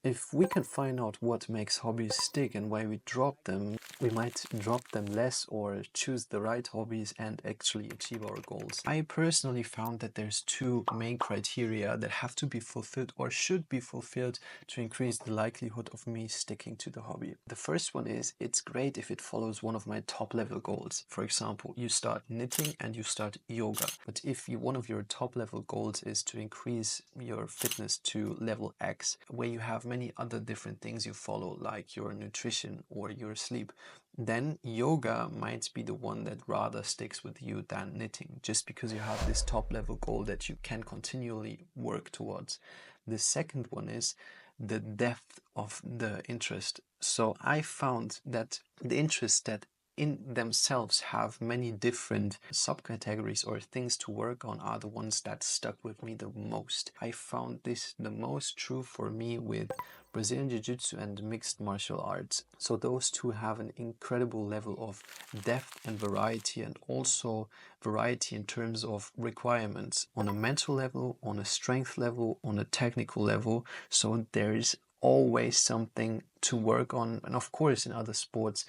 If we can find out what makes hobbies stick and why we drop them, we might drop them less or choose the right hobbies and actually achieve our goals. I personally found that there's two main criteria that have to be fulfilled or should be fulfilled to increase the likelihood of me sticking to the hobby. The first one is, it's great if it follows one of my top level goals. For example, you start knitting and you start yoga. But if one of your top level goals is to increase your fitness to level X, where you have many other different things you follow, like your nutrition or your sleep, then yoga might be the one that rather sticks with you than knitting, just because you have this top level goal that you can continually work towards. The second one is the depth of the interest. So I found that the interests that in themselves have many different subcategories or things to work on are the ones that stuck with me the most. I found this the most true for me with Brazilian Jiu-Jitsu and mixed martial arts. So those two have an incredible level of depth and variety, and also variety in terms of requirements on a mental level, on a strength level, on a technical level. So there is always something to work on. And of course, in other sports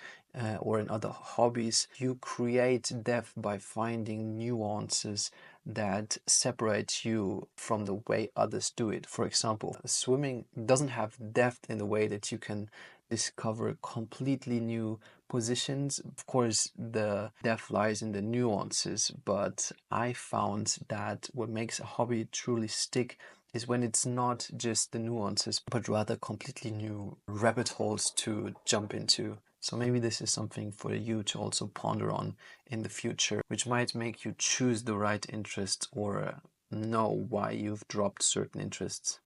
or in other hobbies, you create depth by finding nuances that separate you from the way others do it. For example, swimming doesn't have depth in the way that you can discover completely new positions. Of course, the depth lies in the nuances, but I found that what makes a hobby truly stick is when it's not just the nuances, but rather completely new rabbit holes to jump into. So maybe this is something for you to also ponder on in the future, which might make you choose the right interests or know why you've dropped certain interests.